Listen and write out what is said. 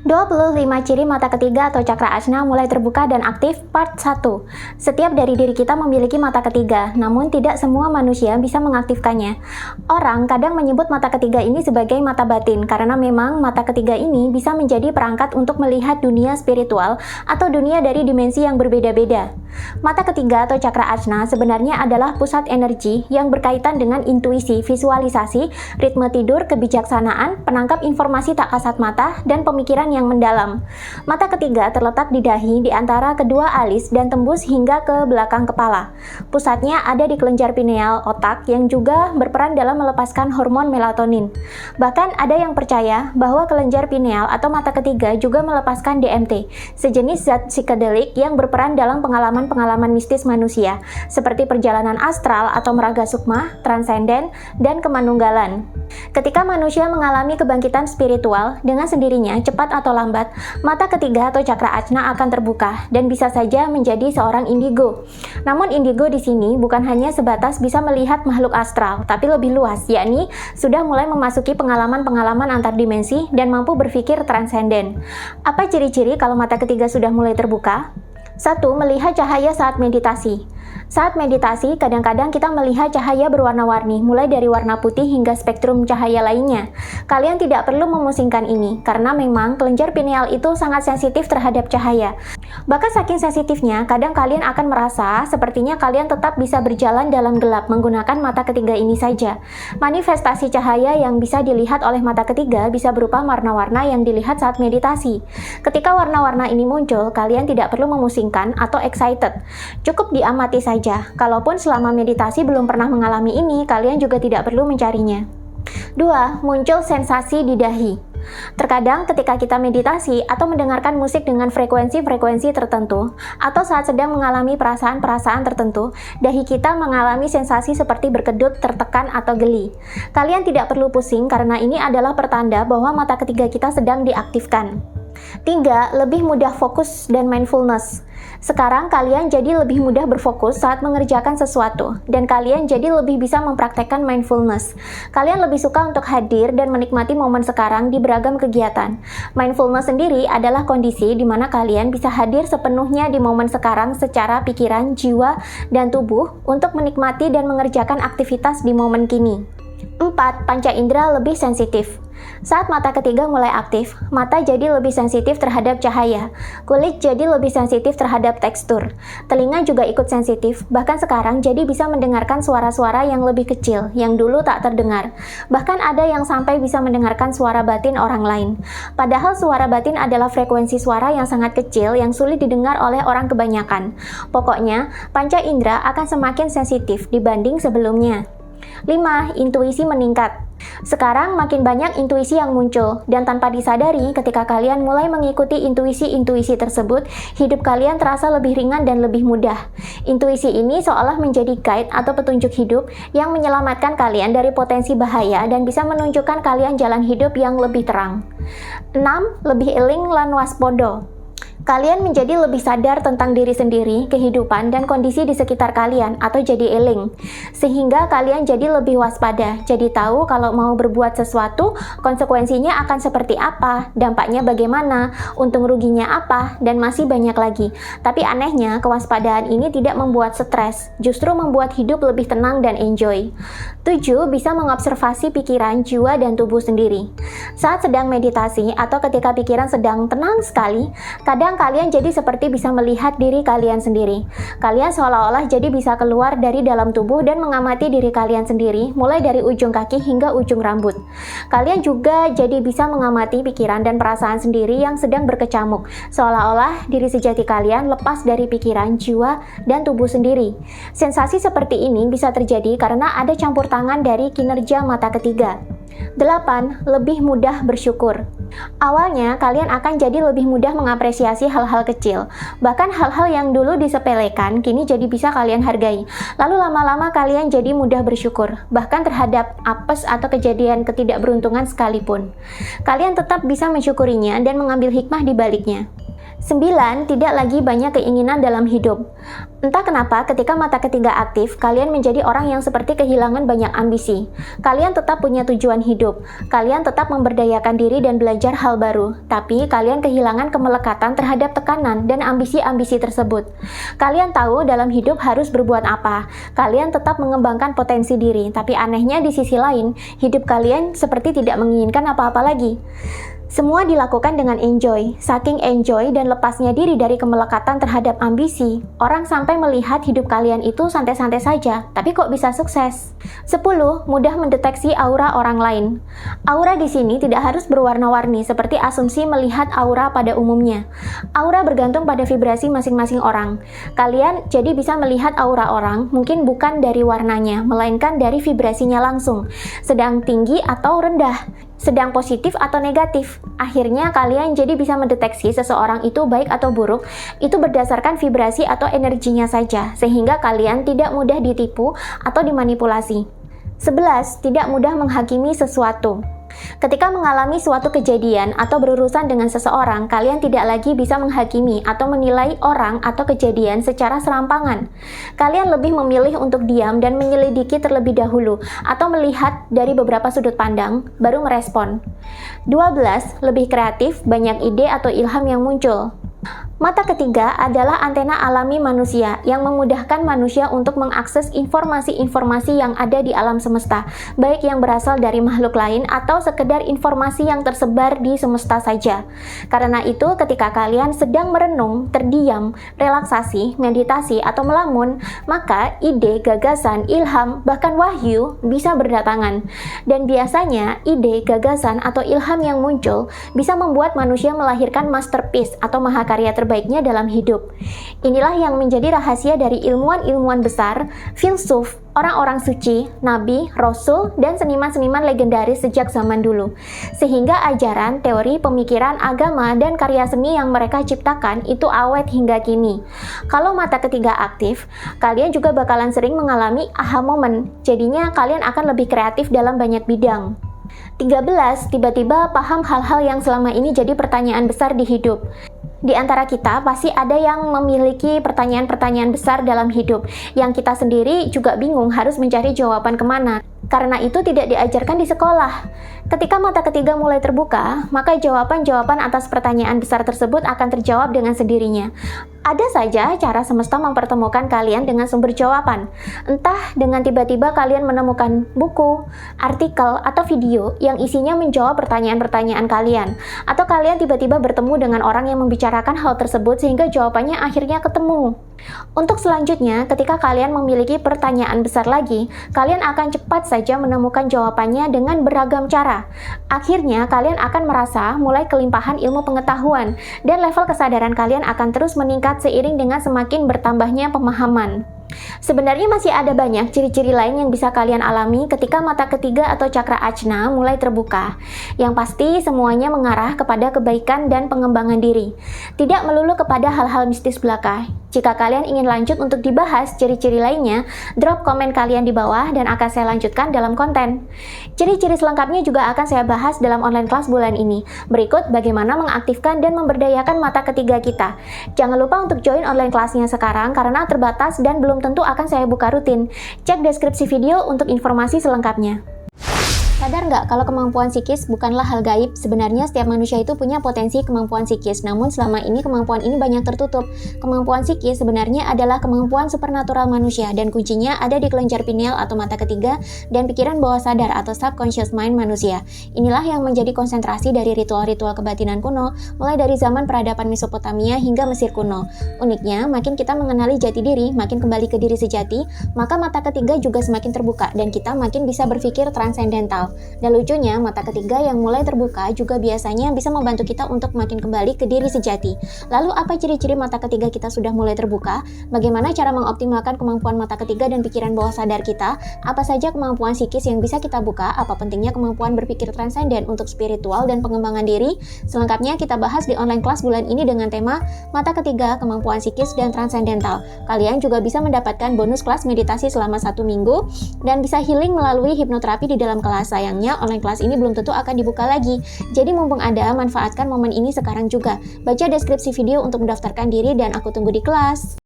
25 ciri mata ketiga atau cakra ajna mulai terbuka dan aktif part 1. Setiap dari diri kita memiliki mata ketiga, namun tidak semua manusia bisa mengaktifkannya. Orang kadang menyebut mata ketiga ini sebagai mata batin karena memang mata ketiga ini bisa menjadi perangkat untuk melihat dunia spiritual atau dunia dari dimensi yang berbeda-beda. Mata ketiga atau cakra ajna sebenarnya adalah pusat energi yang berkaitan dengan intuisi, visualisasi, ritme tidur, kebijaksanaan, penangkap informasi tak kasat mata, dan pemikiran yang mendalam. Mata ketiga terletak di dahi di antara kedua alis dan tembus hingga ke belakang kepala. Pusatnya ada di kelenjar pineal otak yang juga berperan dalam melepaskan hormon melatonin. Bahkan ada yang percaya bahwa kelenjar pineal atau mata ketiga juga melepaskan DMT, sejenis zat psikedelik yang berperan dalam pengalaman-pengalaman mistis manusia, seperti perjalanan astral atau meraga sukma, transenden, dan kemanunggalan. Ketika manusia mengalami kebangkitan spiritual, dengan sendirinya, cepat atau lambat, mata ketiga atau cakra ajna akan terbuka dan bisa saja menjadi seorang indigo. Namun indigo di sini bukan hanya sebatas bisa melihat makhluk astral, tapi lebih luas, yakni sudah mulai memasuki pengalaman-pengalaman antar dimensi dan mampu berpikir transenden. Apa ciri-ciri kalau mata ketiga sudah mulai terbuka? 1. Melihat cahaya saat meditasi. Saat meditasi, kadang-kadang kita melihat cahaya berwarna-warni, mulai dari warna putih hingga spektrum cahaya lainnya. Kalian tidak perlu memusingkan ini, karena memang kelenjar pineal itu sangat sensitif terhadap cahaya. Bahkan saking sensitifnya, kadang kalian akan merasa sepertinya kalian tetap bisa berjalan dalam gelap menggunakan mata ketiga ini saja. Manifestasi cahaya yang bisa dilihat oleh mata ketiga bisa berupa warna-warna yang dilihat saat meditasi. Ketika warna-warna ini muncul, kalian tidak perlu memusingkan atau excited. Cukup diamati saja. Kalaupun selama meditasi belum pernah mengalami ini, kalian juga tidak perlu mencarinya. 2. Muncul sensasi di dahi. Terkadang ketika kita meditasi atau mendengarkan musik dengan frekuensi-frekuensi tertentu, atau saat sedang mengalami perasaan-perasaan tertentu, dahi kita mengalami sensasi seperti berkedut, tertekan, atau geli. Kalian tidak perlu pusing karena ini adalah pertanda bahwa mata ketiga kita sedang diaktifkan. 3. Lebih mudah fokus dan mindfulness. Sekarang kalian jadi lebih mudah berfokus saat mengerjakan sesuatu, dan kalian jadi lebih bisa mempraktekkan mindfulness. Kalian lebih suka untuk hadir dan menikmati momen sekarang di beragam kegiatan. Mindfulness sendiri adalah kondisi di mana kalian bisa hadir sepenuhnya di momen sekarang secara pikiran, jiwa, dan tubuh untuk menikmati dan mengerjakan aktivitas di momen kini. 4. Panca indera lebih sensitif. Saat mata ketiga mulai aktif, mata jadi lebih sensitif terhadap cahaya, kulit jadi lebih sensitif terhadap tekstur, telinga juga ikut sensitif, bahkan sekarang jadi bisa mendengarkan suara-suara yang lebih kecil, yang dulu tak terdengar. Bahkan ada yang sampai bisa mendengarkan suara batin orang lain. Padahal suara batin adalah frekuensi suara yang sangat kecil yang sulit didengar oleh orang kebanyakan. Pokoknya, panca indera akan semakin sensitif dibanding sebelumnya. 5. Intuisi meningkat. Sekarang makin banyak intuisi yang muncul, dan tanpa disadari ketika kalian mulai mengikuti intuisi-intuisi tersebut, hidup kalian terasa lebih ringan dan lebih mudah. Intuisi ini seolah menjadi guide atau petunjuk hidup yang menyelamatkan kalian dari potensi bahaya dan bisa menunjukkan kalian jalan hidup yang lebih terang. 6. Lebih eling lan waspada. Kalian menjadi lebih sadar tentang diri sendiri, kehidupan, dan kondisi di sekitar kalian, atau jadi eling. Sehingga kalian jadi lebih waspada, jadi tahu kalau mau berbuat sesuatu, konsekuensinya akan seperti apa, dampaknya bagaimana, untung ruginya apa, dan masih banyak lagi. Tapi anehnya, kewaspadaan ini tidak membuat stres, justru membuat hidup lebih tenang dan enjoy. 7. Bisa mengobservasi pikiran, jiwa, dan tubuh sendiri. Saat sedang meditasi, atau ketika pikiran sedang tenang sekali, kadang kalian jadi seperti bisa melihat diri kalian sendiri. Kalian seolah-olah jadi bisa keluar dari dalam tubuh dan mengamati diri kalian sendiri, mulai dari ujung kaki hingga ujung rambut. Kalian juga jadi bisa mengamati pikiran dan perasaan sendiri yang sedang berkecamuk, seolah-olah diri sejati kalian lepas dari pikiran, jiwa, dan tubuh sendiri. Sensasi seperti ini bisa terjadi karena ada campur tangan dari kinerja mata ketiga. 8. Lebih mudah bersyukur. Awalnya, kalian akan jadi lebih mudah mengapresiasi hal-hal kecil. Bahkan hal-hal yang dulu disepelekan, kini jadi bisa kalian hargai. Lalu lama-lama kalian jadi mudah bersyukur, bahkan terhadap apes atau kejadian ketidakberuntungan sekalipun. Kalian tetap bisa mensyukurinya dan mengambil hikmah di baliknya. 9. Tidak lagi banyak keinginan dalam hidup. Entah kenapa ketika mata ketiga aktif, kalian menjadi orang yang seperti kehilangan banyak ambisi. Kalian tetap punya tujuan hidup. Kalian tetap memberdayakan diri dan belajar hal baru. Tapi kalian kehilangan kemelekatan terhadap tekanan dan ambisi-ambisi tersebut. Kalian tahu dalam hidup harus berbuat apa. Kalian tetap mengembangkan potensi diri. Tapi anehnya di sisi lain, hidup kalian seperti tidak menginginkan apa-apa lagi. Semua dilakukan dengan enjoy. Saking enjoy dan lepasnya diri dari kemelekatan terhadap ambisi, orang sampai melihat hidup kalian itu santai-santai saja, tapi kok bisa sukses? 10. Mudah mendeteksi aura orang lain. Aura di sini tidak harus berwarna-warni seperti asumsi melihat aura pada umumnya. Aura bergantung pada vibrasi masing-masing orang. Kalian jadi bisa melihat aura orang mungkin bukan dari warnanya, melainkan dari vibrasinya langsung, sedang tinggi atau rendah, sedang positif atau negatif. Akhirnya kalian jadi bisa mendeteksi seseorang itu baik atau buruk, itu berdasarkan vibrasi atau energinya saja, sehingga kalian tidak mudah ditipu atau dimanipulasi. 11. Tidak mudah menghakimi sesuatu. Ketika mengalami suatu kejadian atau berurusan dengan seseorang, kalian tidak lagi bisa menghakimi atau menilai orang atau kejadian secara serampangan. Kalian lebih memilih untuk diam dan menyelidiki terlebih dahulu atau melihat dari beberapa sudut pandang, baru merespon. 12. Lebih kreatif, banyak ide atau ilham yang muncul. Mata ketiga adalah antena alami manusia yang memudahkan manusia untuk mengakses informasi-informasi yang ada di alam semesta, baik yang berasal dari makhluk lain atau sekedar informasi yang tersebar di semesta saja. Karena itu, ketika kalian sedang merenung, terdiam, relaksasi, meditasi, atau melamun, maka ide, gagasan, ilham, bahkan wahyu bisa berdatangan. Dan biasanya, ide, gagasan, atau ilham yang muncul bisa membuat manusia melahirkan masterpiece atau mahakarya terbaiknya dalam hidup. Inilah yang menjadi rahasia dari ilmuwan-ilmuwan besar, filsuf, orang-orang suci, nabi, rasul, dan seniman-seniman legendaris sejak zaman dulu. Sehingga ajaran, teori, pemikiran, agama, dan karya seni yang mereka ciptakan itu awet hingga kini. Kalau mata ketiga aktif, kalian juga bakalan sering mengalami aha moment. Jadinya kalian akan lebih kreatif dalam banyak bidang. 13. Tiba-tiba paham hal-hal yang selama ini jadi pertanyaan besar di hidup. Di antara kita pasti ada yang memiliki pertanyaan-pertanyaan besar dalam hidup yang kita sendiri juga bingung harus mencari jawaban kemana. Karena itu tidak diajarkan di sekolah. Ketika mata ketiga mulai terbuka, maka jawaban-jawaban atas pertanyaan besar tersebut akan terjawab dengan sendirinya. Ada saja cara semesta mempertemukan kalian dengan sumber jawaban. Entah dengan tiba-tiba kalian menemukan buku, artikel, atau video yang isinya menjawab pertanyaan-pertanyaan kalian. Atau kalian tiba-tiba bertemu dengan orang yang membicarakan hal tersebut sehingga jawabannya akhirnya ketemu. Untuk selanjutnya, ketika kalian memiliki pertanyaan besar lagi, kalian akan cepat saja menemukan jawabannya dengan beragam cara. Akhirnya, kalian akan merasa mulai kelimpahan ilmu pengetahuan, dan level kesadaran kalian akan terus meningkat seiring dengan semakin bertambahnya pemahaman. Sebenarnya masih ada banyak ciri-ciri lain yang bisa kalian alami ketika mata ketiga atau cakra ajna mulai terbuka. Yang pasti semuanya mengarah kepada kebaikan dan pengembangan diri. Tidak melulu kepada hal-hal mistis belaka. Jika kalian ingin lanjut untuk dibahas ciri-ciri lainnya, drop komen kalian di bawah dan akan saya lanjutkan dalam konten. Ciri-ciri selengkapnya juga akan saya bahas dalam online kelas bulan ini. Berikut bagaimana mengaktifkan dan memberdayakan mata ketiga kita. Jangan lupa untuk join online kelasnya sekarang karena terbatas dan belum tentu akan saya buka rutin. Cek deskripsi video untuk informasi selengkapnya. Sadar nggak kalau kemampuan psikis bukanlah hal gaib? Sebenarnya setiap manusia itu punya potensi kemampuan psikis, namun selama ini kemampuan ini banyak tertutup. Kemampuan psikis sebenarnya adalah kemampuan supernatural manusia dan kuncinya ada di kelenjar pineal atau mata ketiga dan pikiran bawah sadar atau subconscious mind manusia. Inilah yang menjadi konsentrasi dari ritual-ritual kebatinan kuno, mulai dari zaman peradaban Mesopotamia hingga Mesir kuno. Uniknya, makin kita mengenali jati diri, makin kembali ke diri sejati, maka mata ketiga juga semakin terbuka dan kita makin bisa berpikir transendental. Dan lucunya, mata ketiga yang mulai terbuka juga biasanya bisa membantu kita untuk makin kembali ke diri sejati. Lalu apa ciri-ciri mata ketiga kita sudah mulai terbuka? Bagaimana cara mengoptimalkan kemampuan mata ketiga dan pikiran bawah sadar kita? Apa saja kemampuan psikis yang bisa kita buka? Apa pentingnya kemampuan berpikir transenden untuk spiritual dan pengembangan diri? Selengkapnya kita bahas di online kelas bulan ini dengan tema Mata Ketiga, Kemampuan Psikis dan Transendental. Kalian juga bisa mendapatkan bonus kelas meditasi selama 1 minggu dan bisa healing melalui hipnoterapi di dalam kelas saya sayangnya online kelas ini belum tentu akan dibuka lagi. Jadi mumpung ada, manfaatkan momen ini sekarang juga. Baca deskripsi video untuk mendaftarkan diri dan aku tunggu di kelas.